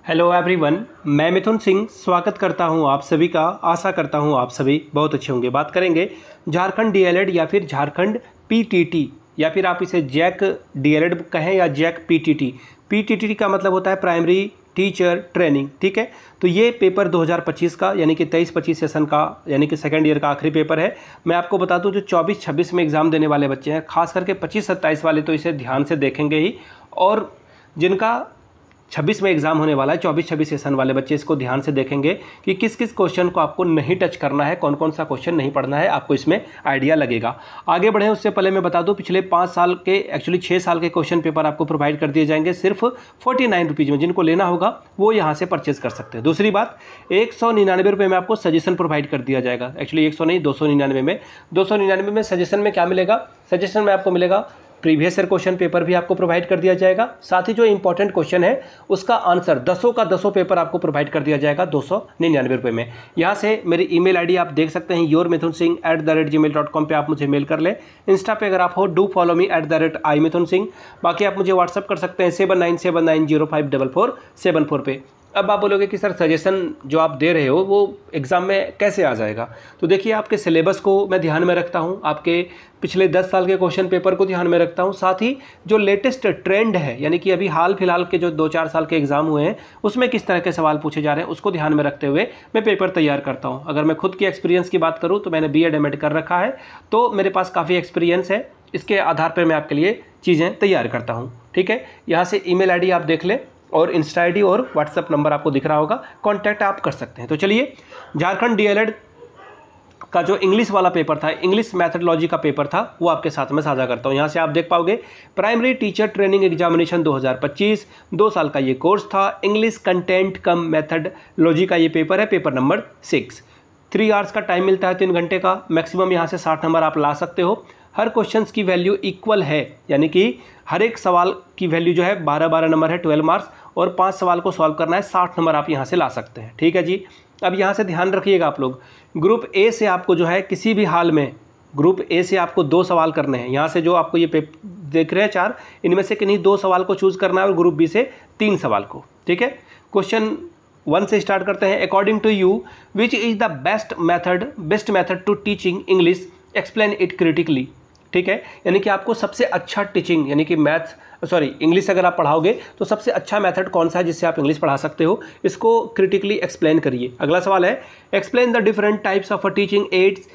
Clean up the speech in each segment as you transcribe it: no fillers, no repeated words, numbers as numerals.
Hello everyone, मैं मिथुन सिंह स्वागत करता हूं आप सभी का। आशा करता हूं आप सभी बहुत अच्छे होंगे। बात करेंगे झारखंड डीएलएड या फिर झारखंड पीटीटी या फिर आप इसे जैक डीएलएड कहें या जैक पीटीटी। पीटीटी का मतलब होता है प्राइमरी टीचर ट्रेनिंग, ठीक है। तो ये पेपर 2025 का यानी कि 23-25 सेशन का यानी कि सेकेंड ईयर का आखिरी पेपर है। मैं आपको बता दूं जो 24-26 में एग्ज़ाम देने वाले बच्चे हैं, खास करके 25-27 वाले तो इसे ध्यान से देखेंगे ही, और जिनका 26 में एग्जाम होने वाला है, 24-26 सेशन वाले बच्चे इसको ध्यान से देखेंगे कि किस किस क्वेश्चन को आपको नहीं टच करना है, कौन कौन सा क्वेश्चन नहीं पढ़ना है, आपको इसमें आइडिया लगेगा। आगे बढ़ें उससे पहले मैं बता दूं पिछले 5 साल के, एक्चुअली 6 साल के क्वेश्चन पेपर आपको प्रोवाइड कर दिए जाएंगे सिर्फ 49 रुपीज़ में। जिनको लेना होगा वो यहाँ से परचेज कर सकते हैं। दूसरी बात, 199 रुपये में आपको सजेशन प्रोवाइड कर दिया जाएगा। एक्चुअली 100 नहीं, 299 में। 299 में सजेशन में क्या मिलेगा? सजेशन में आपको मिलेगा प्रीवियस ईयर क्वेश्चन पेपर भी आपको प्रोवाइड कर दिया जाएगा, साथ ही जो इंपॉर्टेंट क्वेश्चन है उसका आंसर 10 का 10 पेपर आपको प्रोवाइड कर दिया जाएगा 299 रुपये में। यहाँ से मेरी ईमेल आईडी आप देख सकते हैं yourmithunsingh@gmail.com पे आप मुझे मेल कर लें। इंस्टा पे अगर आप हो डू फॉलो मी @imithunsingh। बाकी आप मुझे व्हाट्सअप कर सकते हैं 7979054474 पे। अब आप बोलोगे कि सर सजेशन जो आप दे रहे हो वो एग्ज़ाम में कैसे आ जाएगा? तो देखिए, आपके सिलेबस को मैं ध्यान में रखता हूँ, आपके पिछले 10 साल के क्वेश्चन पेपर को ध्यान में रखता हूँ, साथ ही जो लेटेस्ट ट्रेंड है यानी कि अभी हाल फिलहाल के जो 2-4 साल के एग्ज़ाम हुए हैं उसमें किस तरह के सवाल पूछे जा रहे हैं उसको ध्यान में रखते हुए मैं पेपर तैयार करता हूँ। अगर मैं खुद की एक्सपीरियंस की बात करूँ तो मैंने BEd MAd कर रखा है, तो मेरे पास काफ़ी एक्सपीरियंस है। इसके आधार पर मैं आपके लिए चीज़ें तैयार करता हूँ, ठीक है। यहाँ से ईमेल आईडी आप देख लें और इंस्टा आईडी और व्हाट्सएप नंबर आपको दिख रहा होगा, कांटेक्ट आप कर सकते हैं। तो चलिए, झारखंड डीएलएड का जो इंग्लिश वाला पेपर था, इंग्लिश मैथडोलॉजी का पेपर था, वो आपके साथ में साझा करता हूँ। यहाँ से आप देख पाओगे प्राइमरी टीचर ट्रेनिंग एग्जामिनेशन 2025, 2 साल का ये कोर्स था। इंग्लिश कंटेंट कम मैथडोलॉजी का ये पेपर है, पेपर नंबर 6। 3 आवर्स का टाइम मिलता है, 3 घंटे का। मैक्सिमम यहाँ से 60 नंबर आप ला सकते हो। हर क्वेश्चंस की वैल्यू इक्वल है, यानी कि हर एक सवाल की वैल्यू जो है 12-12 नंबर है, 12 मार्क्स, और 5 सवाल को सॉल्व करना है, 60 नंबर आप यहाँ से ला सकते हैं, ठीक है जी। अब यहाँ से ध्यान रखिएगा आप लोग, ग्रुप ए से आपको जो है किसी भी हाल में ग्रुप ए से आपको 2 सवाल करने हैं। यहाँ से जो आपको ये पेपर देख रहे हैं 4, इनमें से किन्हीं 2 सवाल को चूज़ करना है, और ग्रुप बी से 3 सवाल को, ठीक है। क्वेश्चन 1 से स्टार्ट करते हैं। According to you which is the best method to teaching English, explain it critically, ठीक है। यानी कि आपको सबसे अच्छा टीचिंग यानी कि इंग्लिश अगर आप पढ़ाओगे तो सबसे अच्छा मेथड कौन सा है जिससे आप इंग्लिश पढ़ा सकते हो, इसको क्रिटिकली एक्सप्लेन करिए। अगला सवाल है, explain the different types of teaching ads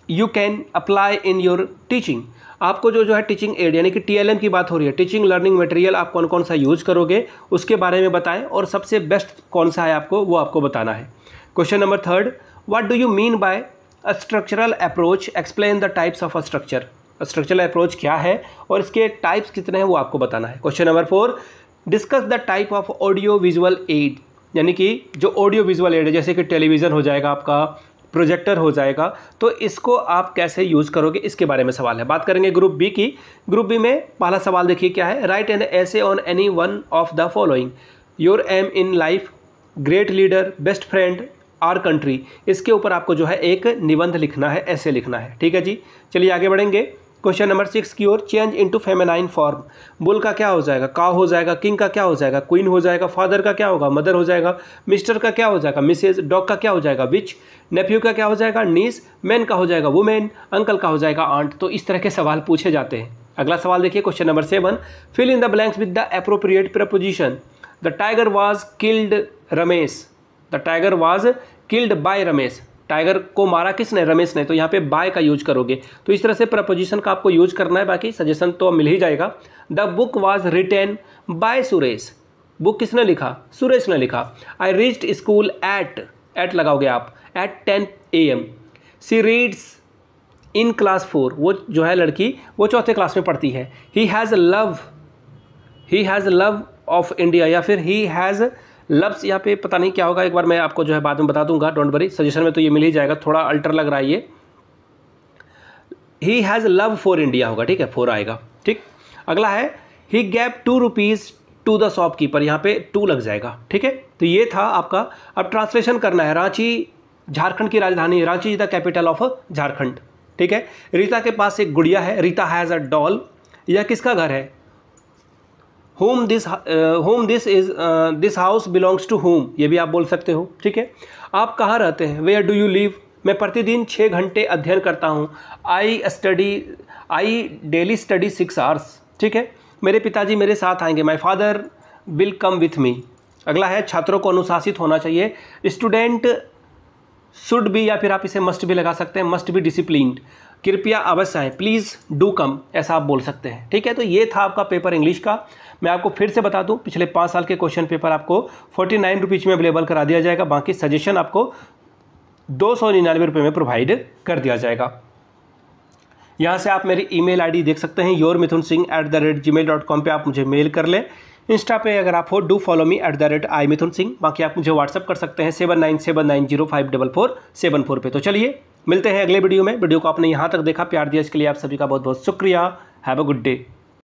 you can apply in your teaching. आपको जो है टीचिंग एड यानी कि TLM की बात हो रही है, टीचिंग लर्निंग मटेरियल, आप कौन कौन सा यूज करोगे उसके बारे में बताएं, और सबसे बेस्ट कौन सा है आपको वो आपको बताना है। Question number 3, what do you mean by a structural approach, explain the types of a structure. Structural approach क्या है और इसके टाइप्स कितने हैं वो आपको बताना है। Question number 4, discuss the type of audio visual add, यानी कि जो ऑडियो विजुअल एड है जैसे कि टेलीविज़न हो जाएगा, आपका प्रोजेक्टर हो जाएगा, तो इसको आप कैसे यूज़ करोगे इसके बारे में सवाल है। बात करेंगे ग्रुप बी की। ग्रुप बी में पहला सवाल देखिए क्या है, write an essay on any one of the following, your aim in life, great leader, best friend, our country. इसके ऊपर आपको जो है एक निबंध लिखना है, ऐसे लिखना है, ठीक है जी। चलिए आगे बढ़ेंगे क्वेश्चन नंबर 6 की ओर। Change into feminine form, bull का क्या हो जाएगा, काउ हो जाएगा, किंग का क्या हो जाएगा, क्वीन हो जाएगा, फादर का क्या होगा, मदर हो जाएगा, मिस्टर का क्या हो जाएगा, मिसेज, डॉग का क्या हो जाएगा, विच, नेफ्यू का क्या हो जाएगा, नीस, मैन का हो जाएगा वुमेन, अंकल का हो जाएगा आंट। तो इस तरह के सवाल पूछे जाते हैं। अगला सवाल देखिए question number 7, fill in the blanks with the appropriate preposition. The tiger was killed Ramesh, the tiger was killed by Ramesh. Tiger को मारा किसने, रमेश ने, तो यहाँ पे बाय का यूज करोगे। तो इस तरह से प्रपोजिशन का आपको यूज करना है, बाकी सजेशन तो मिल ही जाएगा। The book was written by Suresh, book किसने लिखा, सुरेश ने लिखा। आई रीच्ड स्कूल एट लगाओगे आप, at 10 AM। She reads in class 4, वो जो है लड़की वो 4थे क्लास में पढ़ती है। ही हैज़ लव ऑफ इंडिया, या फिर ही हैज़ लव्स, यहाँ पे पता नहीं क्या होगा, एक बार मैं आपको जो है बाद में बता दूंगा, डोंट वरी, सजेशन में तो ये मिल ही जाएगा, थोड़ा अल्टर लग रहा है ये। He has love for India होगा, ठीक है, 4 आएगा, ठीक। अगला है, he gave 2 rupees to the shopkeeper, यहाँ पे 2 लग जाएगा, ठीक है। तो ये था आपका। अब ट्रांसलेशन करना है। रांची झारखंड की राजधानी, Ranchi is the capital of Jharkhand, ठीक है। रीता के पास एक गुड़िया है, रीता हैज़ अ डॉल। यह किसका घर है, this house belongs to whom, ये भी आप बोल सकते हो। ठीक है, आप कहाँ रहते हैं, वेयर डू यू लिव, मैं प्रतिदिन 6 घंटे अध्ययन करता हूँ, आई डेली स्टडी 6 आवर्स। ठीक है, मेरे पिताजी मेरे साथ आएंगे, my father will come with me. अगला है छात्रों को अनुशासित होना चाहिए, स्टूडेंट शुड बी, या फिर आप इसे मस्ट भी लगा सकते हैं, मस्ट बी डिसिप्लिन्ड। कृपया अवश्य आएँ, प्लीज़ डू कम, ऐसा आप बोल सकते हैं। ठीक है, तो ये था आपका पेपर इंग्लिश का। मैं आपको फिर से बता दूं, पिछले 5 साल के क्वेश्चन पेपर आपको 49 रुपीज़ में अवेलेबल करा दिया जाएगा, बाकी सजेशन आपको 299 रुपये में प्रोवाइड कर दिया जाएगा। यहाँ से आप मेरी email ID देख सकते हैं, yourmithunsingh@gmail.com पे आप मुझे मेल कर लें। इंस्टा पे अगर आप हो, डू फॉलो मी @imithunsingh। बाकी आप मुझे व्हाट्सअप कर सकते हैं 7979054474 पे। तो चलिए मिलते हैं अगले वीडियो में। वीडियो को आपने यहाँ तक देखा, प्यार दिया इसके लिए आप सभी का बहुत बहुत शुक्रिया। Have a good day.